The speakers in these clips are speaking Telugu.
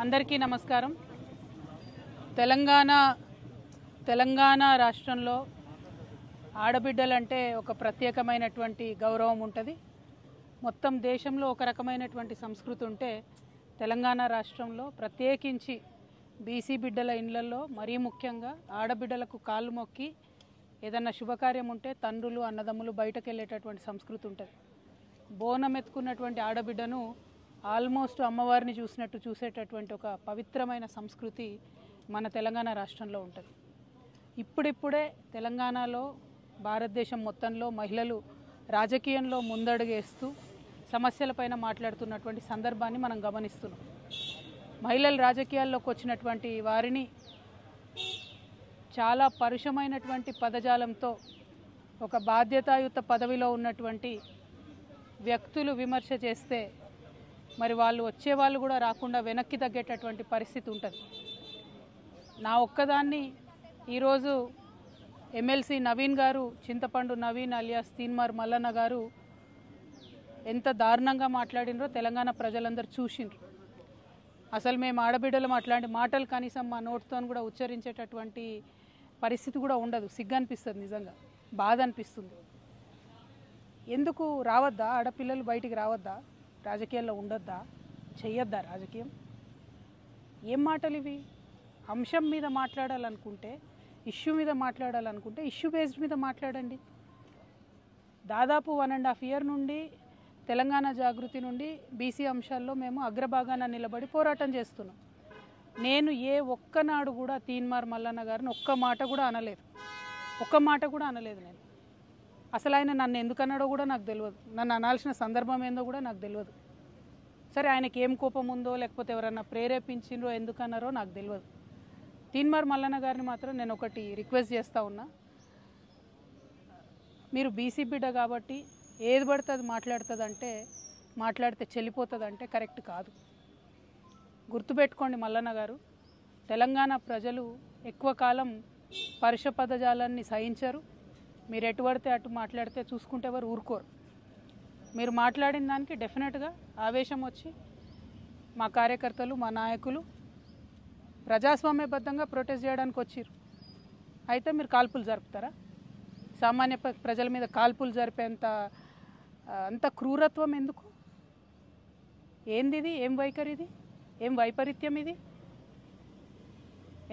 అందరికీ నమస్కారం. తెలంగాణ రాష్ట్రంలో ఆడబిడ్డలంటే ఒక ప్రత్యేకమైనటువంటి గౌరవం ఉంటుంది. మొత్తం దేశంలో ఒక రకమైనటువంటి సంస్కృతి ఉంటే తెలంగాణ రాష్ట్రంలో ప్రత్యేకించి బీసీ బిడ్డల ఇళ్లలో మరీ ముఖ్యంగా ఆడబిడ్డలకు కాళ్ళు మొక్కి ఏదన్నా శుభకార్యం ఉంటే తండ్రులు అన్నదమ్ములు బయటకు వెళ్ళేటటువంటి సంస్కృతి ఉంటుంది. బోనం ఎత్తుకున్నటువంటి ఆడబిడ్డను ఆల్మోస్ట్ అమ్మవారిని చూసినట్టు చూసేటటువంటి ఒక పవిత్రమైన సంస్కృతి మన తెలంగాణ రాష్ట్రంలో ఉంటుంది. ఇప్పుడిప్పుడే తెలంగాణలో భారతదేశం మొత్తంలో మహిళలు రాజకీయంలో ముందడుగేస్తూ సమస్యలపైన మాట్లాడుతున్నటువంటి సందర్భాన్ని మనం గమనిస్తున్నాం. మహిళలు రాజకీయాల్లోకి వచ్చినటువంటి వారిని చాలా పరుషమైనటువంటి పదజాలంతో ఒక బాధ్యతాయుత పదవిలో ఉన్నటువంటి వ్యక్తులు విమర్శ చేస్తే మరి వాళ్ళు వచ్చేవాళ్ళు కూడా రాకుండా వెనక్కి తగ్గేటటువంటి పరిస్థితి ఉంటుంది. నా ఒక్కదాన్ని ఈరోజు ఎమ్మెల్సీ నవీన్ గారు, చింతపండు నవీన్ అలియాస్ తీన్మార్ మల్లన్న గారు ఎంత దారుణంగా మాట్లాడినరో తెలంగాణ ప్రజలందరూ చూసిండ్రు. అసలు మేము ఆడబిడ్డలు అట్లాంటి మాటలు కనీసం మా నోటితో కూడా ఉచ్చరించేటటువంటి పరిస్థితి కూడా ఉండదు. సిగ్గు అనిపిస్తుంది, నిజంగా బాధ అనిపిస్తుంది. ఎందుకు రావద్దా? ఆడపిల్లలు బయటికి రావద్దా? రాజకీయాల్లో ఉండొద్దా? చెయ్యొద్దా రాజకీయం? ఏం మాటలు ఇవి? అంశం మీద మాట్లాడాలనుకుంటే, ఇష్యూ మీద మాట్లాడాలనుకుంటే ఇష్యూ బేస్డ్ మీద మాట్లాడండి. దాదాపు 1.5 year నుండి తెలంగాణ జాగృతి నుండి బీసీ అంశాల్లో మేము అగ్రభాగాన నిలబడి పోరాటం చేస్తున్నాం. నేను ఏ ఒక్కనాడు కూడా తీన్మార్ మల్లన్న గారిని ఒక్క మాట కూడా అనలేదు. నేను అసలు ఆయన నన్ను ఎందుకన్నాడో కూడా నాకు తెలియదు. నన్ను అనాల్సిన సందర్భం ఏందో కూడా నాకు తెలియదు. సరే, ఆయనకి ఏం కోపం ఉందో లేకపోతే ఎవరన్నా ప్రేరేపించిండ్రో ఎందుకన్నారో నాకు తెలియదు. తీన్మార్ మల్లన్న గారిని మాత్రం నేను ఒకటి రిక్వెస్ట్ చేస్తూ ఉన్నా. మీరు బీసీ బిడ్డ కాబట్టి ఏది పడితే అది మాట్లాడితే చెల్లిపోతుందంటే కరెక్ట్ కాదు. గుర్తుపెట్టుకోండి మల్లన్న గారు, తెలంగాణ ప్రజలు ఎక్కువ కాలం పరుష పదజాలాన్ని సహించరు. మీరు ఎటు పడితే అటు మాట్లాడితే చూసుకుంటే ఎవరు ఊరుకోరు. మీరు మాట్లాడిన దానికి డెఫినెట్గా ఆవేశం వచ్చి మా కార్యకర్తలు, మా నాయకులు ప్రజాస్వామ్యబద్ధంగా ప్రొటెస్ట్ చేయడానికి వచ్చిర్రు. అయితే మీరు కాల్పులు జరుపుతారా? సామాన్య ప్రజల మీద కాల్పులు జరిపేంత అంత క్రూరత్వం ఎందుకు? ఏంది ఇది? ఏం వైఖరి ఇది? ఏం వైపరీత్యం ఇది?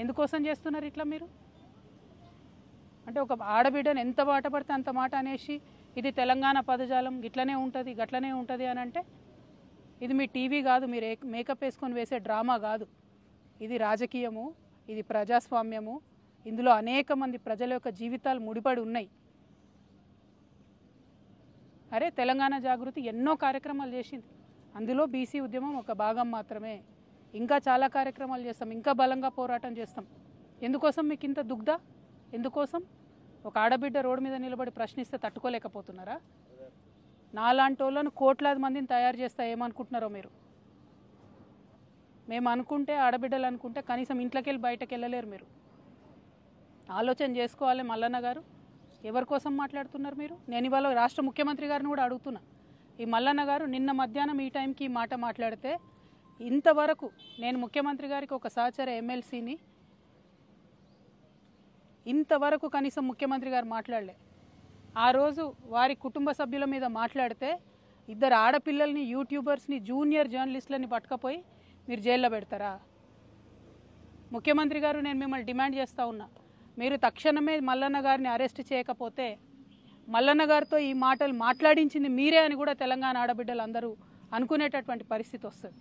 ఎందుకోసం చేస్తున్నారు ఇట్లా మీరు? అంటే ఒక ఆడబిడ్డను ఎంత మాట పడితే అంత మాట అనేసి ఇది తెలంగాణ పదజాలం గట్లనే ఉంటుంది అని అంటే ఇది మీ టీవీ కాదు, మీరు మేకప్ వేసుకొని వేసే డ్రామా కాదు. ఇది రాజకీయము, ఇది ప్రజాస్వామ్యము. ఇందులో అనేక మంది ప్రజల యొక్క జీవితాలు ముడిపడి ఉన్నాయి. అరే, తెలంగాణ జాగృతి ఎన్నో కార్యక్రమాలు చేసింది. అందులో బీసీ ఉద్యమం ఒక భాగం మాత్రమే. ఇంకా చాలా కార్యక్రమాలు చేస్తాం, ఇంకా బలంగా పోరాటం చేస్తాం. ఎందుకోసం మీకు ఇంత దుగ్ధ? ఎందుకోసం? ఒక ఆడబిడ్డ రోడ్డు మీద నిలబడి ప్రశ్నిస్తే తట్టుకోలేకపోతున్నారా? నాలాంటి వాళ్ళను కోట్లాది మందిని తయారు చేస్తా ఏమనుకుంటున్నారో మీరు? మేము అనుకుంటే, ఆడబిడ్డలు అనుకుంటే కనీసం ఇంట్లోకి వెళ్ళి బయటకు వెళ్ళలేరు. మీరు ఆలోచన చేసుకోవాలి మల్లన్న గారు. ఎవరి కోసం మాట్లాడుతున్నారు మీరు? నేను ఇవాళ రాష్ట్ర ముఖ్యమంత్రి గారిని కూడా అడుగుతున్నా. ఈ మల్లన్న గారు నిన్న మధ్యాహ్నం ఈ టైంకి ఈ మాట మాట్లాడితే ఇంతవరకు నేను ముఖ్యమంత్రి గారికి ఒక సహచర ఎమ్మెల్సీని ఇంతవరకు కనీసం ముఖ్యమంత్రి గారు మాట్లాడలే. ఆ రోజు వారి కుటుంబ సభ్యుల మీద మాట్లాడితే 2 ఆడపిల్లల్ని, యూట్యూబర్స్ని, జూనియర్ జర్నలిస్టులని పట్టుకపోయి మీరు జైల్లో పెడతారా? ముఖ్యమంత్రి గారు, నేను మిమ్మల్ని డిమాండ్ చేస్తూ ఉన్నా, మీరు తక్షణమే మల్లన్న గారిని అరెస్ట్ చేయకపోతే మల్లన్న గారితో ఈ మాటలు మాట్లాడించింది మీరే అని కూడా తెలంగాణ ఆడబిడ్డలు అందరూ అనుకునేటటువంటి పరిస్థితి వస్తుంది.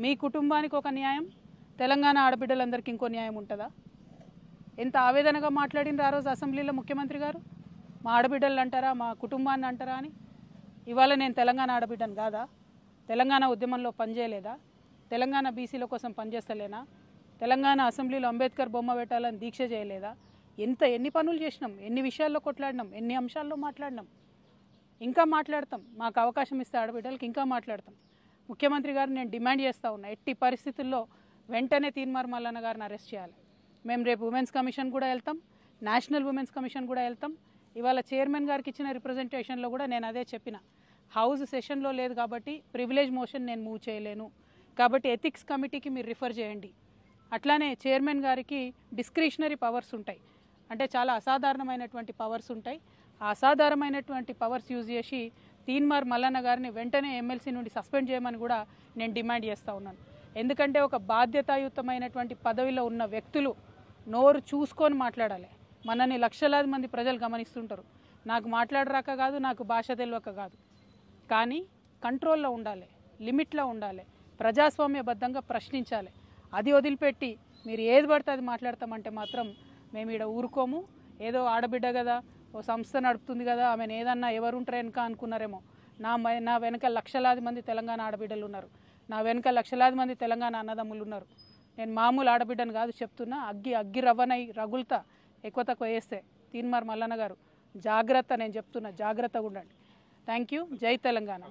మీ కుటుంబానికి ఒక న్యాయం, తెలంగాణ ఆడబిడ్డలందరికీ ఇంకో న్యాయం ఉంటుందా? ఎంత ఆవేదనగా మాట్లాడినారు ఆ రోజు అసెంబ్లీలో ముఖ్యమంత్రి గారు. మా ఆడబిడ్డలు అంటారా, మా కుటుంబాన్ని అంటారా అని. ఇవాళ నేను తెలంగాణ ఆడబిడ్డను కాదా? తెలంగాణ ఉద్యమంలో పనిచేయలేదా? తెలంగాణ బీసీల కోసం పనిచేస్తలేనా? తెలంగాణ అసెంబ్లీలో అంబేద్కర్ బొమ్మ పెట్టాలని దీక్ష చేయలేదా? ఎన్ని పనులు చేసినాం, ఎన్ని విషయాల్లో కొట్లాడినాం, ఎన్ని అంశాల్లో మాట్లాడినాం, ఇంకా మాట్లాడతాం. మాకు అవకాశం ఇస్తే ఆడబిడ్డలకి ఇంకా మాట్లాడతాం. ముఖ్యమంత్రి గారు నేను డిమాండ్ చేస్తూ ఉన్నా, ఎట్టి పరిస్థితుల్లో వెంటనే తీన్మార్ మల్లన్న గారిని అరెస్ట్ చేయాలి. మేము రేపు ఉమెన్స్ కమిషన్ కూడా వెళ్తాం, నేషనల్ ఉమెన్స్ కమిషన్ కూడా వెళ్తాం. ఇవాళ చైర్మన్ గారికి ఇచ్చిన రిప్రజెంటేషన్లో కూడా నేను అదే చెప్పిన. హౌస్ సెషన్లో లేదు కాబట్టి ప్రివిలేజ్ మోషన్ నేను మూవ్ చేయలేను. కాబట్టి ఎథిక్స్ కమిటీకి మీరు రిఫర్ చేయండి. అట్లానే చైర్మన్ గారికి డిస్క్రిషనరీ పవర్స్ ఉంటాయి, అంటే చాలా అసాధారణమైనటువంటి పవర్స్ ఉంటాయి. ఆ అసాధారణమైనటువంటి పవర్స్ యూజ్ చేసి తీన్మార్ మల్లన్న గారిని వెంటనే ఎమ్మెల్సీ నుండి సస్పెండ్ చేయమని కూడా నేను డిమాండ్ చేస్తూ ఉన్నాను. ఎందుకంటే ఒక బాధ్యతాయుతమైనటువంటి పదవిలో ఉన్న వ్యక్తులు నోరు చూసుకొని మాట్లాడాలి. మనని లక్షలాది మంది ప్రజలు గమనిస్తుంటారు. నాకు మాట్లాడరాక కాదు, నాకు భాష తెలియక కాదు, కానీ కంట్రోల్లో ఉండాలి, లిమిట్లో ఉండాలి, ప్రజాస్వామ్యబద్ధంగా ప్రశ్నించాలి. అది వదిలిపెట్టి మీరు ఏది పడితే అది మాట్లాడతామంటే మాత్రం మేము ఇక్కడ ఊరుకోము. ఏదో ఆడబిడ్డ కదా, ఓ సంస్థ నడుపుతుంది కదా, ఆమెను ఏదన్నా ఎవరుంటారు వెనక అనుకున్నారేమో. నా వెనక లక్షలాది మంది తెలంగాణ ఆడబిడ్డలు ఉన్నారు, నా వెనక లక్షలాది మంది తెలంగాణ అన్నదమ్ములు ఉన్నారు. నేను మామూలు ఆడబిడ్డను కాదు చెప్తున్నా. అగ్గి రవ్వనై రగులుతా ఎక్కువ తక్కువ వేస్తే. తీన్మార్ మల్లన్న గారు జాగ్రత్త, నేను చెప్తున్నా, జాగ్రత్తగా ఉండండి. Thank you. జై తెలంగాణ.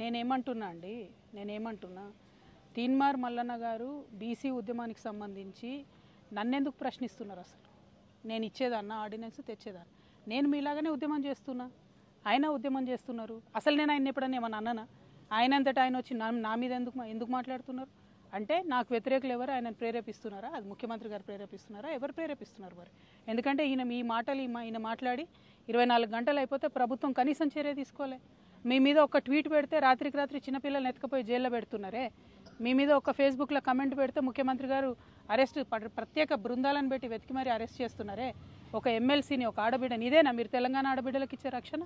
నేనేమంటున్నా తీన్మార్ మల్లన్న గారు బీసీ ఉద్యమానికి సంబంధించి నన్నెందుకు ప్రశ్నిస్తున్నారు? అసలు నేను ఇచ్చేదాన్న ఆర్డినెన్స్ తెచ్చేదాన్ని. నేను మీలాగానే ఉద్యమం చేస్తున్నా, ఆయన ఉద్యమం చేస్తున్నారు. అసలు నేను ఆయన ఎప్పుడన్నా ఏమన్నా అన్నానా? ఆయన అంతటా ఆయన వచ్చి నా మీద ఎందుకు మాట్లాడుతున్నారు? అంటే నాకు వ్యతిరేకులు ఎవరు ఆయనను ప్రేరేపిస్తున్నారా? అది ముఖ్యమంత్రి గారు ప్రేరేపిస్తున్నారా? ఎవరు ప్రేరేపిస్తున్నారు మరి? ఎందుకంటే ఈయన మాట్లాడి 24 గంటలు అయిపోతే ప్రభుత్వం కనీసం చర్య తీసుకోలే. మీ మీద ఒక ట్వీట్ పెడితే రాత్రికి రాత్రి చిన్నపిల్లల్ని ఎత్తుకపోయి జైల్లో పెడుతున్నారే. మీ మీద ఒక ఫేస్బుక్లో కమెంట్ పెడితే ముఖ్యమంత్రి గారు ప్రత్యేక బృందాలను పెట్టి వెతికి మరీ అరెస్ట్ చేస్తున్నారే. ఒక ఎమ్మెల్సీని, ఒక ఆడబిడ్డని, ఇదేనా మీరు తెలంగాణ ఆడబిడ్డలకు ఇచ్చే రక్షణ?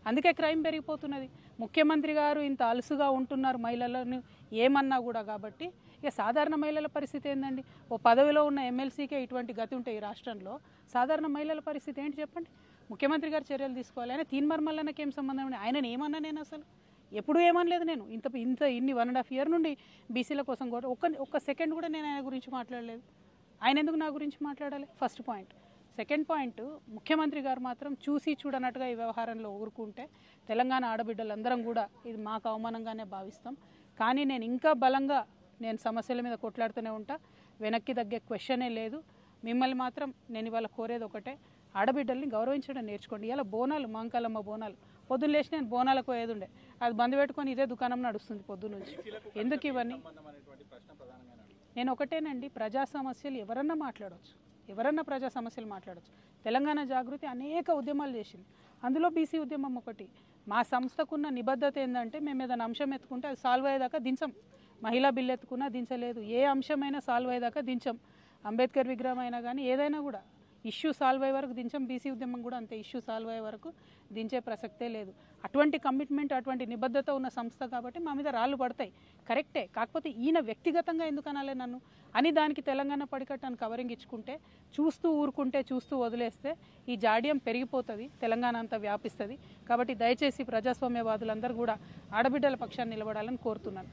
అందుకే క్రైమ్ పెరిగిపోతున్నది. ముఖ్యమంత్రి గారు ఇంత అలుసుగా ఉంటున్నారు మహిళలను ఏమన్నా కూడా. కాబట్టి ఇక సాధారణ మహిళల పరిస్థితి ఏందండి? ఓ పదవిలో ఉన్న ఎమ్మెల్సీకే ఇటువంటి గతి ఉంటే ఈ రాష్ట్రంలో సాధారణ మహిళల పరిస్థితి ఏంటి చెప్పండి? ముఖ్యమంత్రి గారు చర్యలు తీసుకోవాలి. ఆయన తీన్మార్ మల్లన్నకి ఏం సంబంధం? ఆయనని ఏమన్నా నేను అసలు ఎప్పుడు ఏమనలేదు. నేను ఇన్ని 1.5 years నుండి బీసీల కోసం కూడా ఒక్క సెకండ్ కూడా నేను ఆయన గురించి మాట్లాడలేదు. ఆయన ఎందుకు నా గురించి మాట్లాడాలి? First point. సెకండ్ పాయింట్, ముఖ్యమంత్రి గారు మాత్రం చూసి చూడనట్టుగా ఈ వ్యవహారంలో ఊరుకుంటే తెలంగాణ ఆడబిడ్డలందరం కూడా ఇది మాకు అవమానంగానే భావిస్తాం. కానీ నేను ఇంకా బలంగా సమస్యల మీద కొట్లాడుతూనే ఉంటా. వెనక్కి తగ్గే క్వశ్చనే లేదు. మిమ్మల్ని మాత్రం నేను ఇవాళ కోరేది ఒకటే, ఆడబిడ్డల్ని గౌరవించడం నేర్చుకోండి. ఇలా బోనాలు, మాంకాలమ్మ బోనాలు, పొద్దున్న లేచి నేను బోనాలకు పోయేదుండే, అది బంద్ పెట్టుకొని ఇదే దుకాణం నడుస్తుంది పొద్దున్న నుంచి. ఎందుకు ఇవన్నీ? నేను ఒకటేనండి, ప్రజా సమస్యలు ఎవరన్నా మాట్లాడవచ్చు, ఎవరన్నా ప్రజా సమస్యలు మాట్లాడవచ్చు. తెలంగాణ జాగృతి అనేక ఉద్యమాలు చేసింది, అందులో బీసీ ఉద్యమం ఒకటి. మా సంస్థకున్న నిబద్ధత ఏంటంటే మేము ఏదైనా అంశం ఎత్తుకుంటే అది సాల్వ్ అయ్యేదాకా దించం. మహిళా బిల్లు ఎత్తుకున్నా దించలేదు, ఏ అంశమైనా సాల్వ్ అయ్యేదాకా దించం. అంబేద్కర్ విగ్రహం అయినా కానీ ఏదైనా కూడా ఇష్యూ సాల్వ్ అయ్యే వరకు దించం. బీసీ ఉద్యమం కూడా అంతే, ఇష్యూ సాల్వ్ అయ్యే వరకు దించే ప్రసక్తే లేదు. అటువంటి కమిట్మెంట్, అటువంటి నిబద్ధత ఉన్న సంస్థ కాబట్టి మా మీద రాళ్ళు పడతాయి, కరెక్టే. కాకపోతే ఈయన వ్యక్తిగతంగా ఎందుకు అనాలే నన్ను అని దానికి తెలంగాణ పడికట్టాను కవరింగ్ ఇచ్చుకుంటే, చూస్తూ ఊరుకుంటే, చూస్తూ వదిలేస్తే ఈ జాడ్యం పెరిగిపోతుంది, తెలంగాణ అంతా వ్యాపిస్తుంది. కాబట్టి దయచేసి ప్రజాస్వామ్యవాదులందరూ కూడా ఆడబిడ్డల పక్షాన్ని నిలబడాలని కోరుతున్నాను.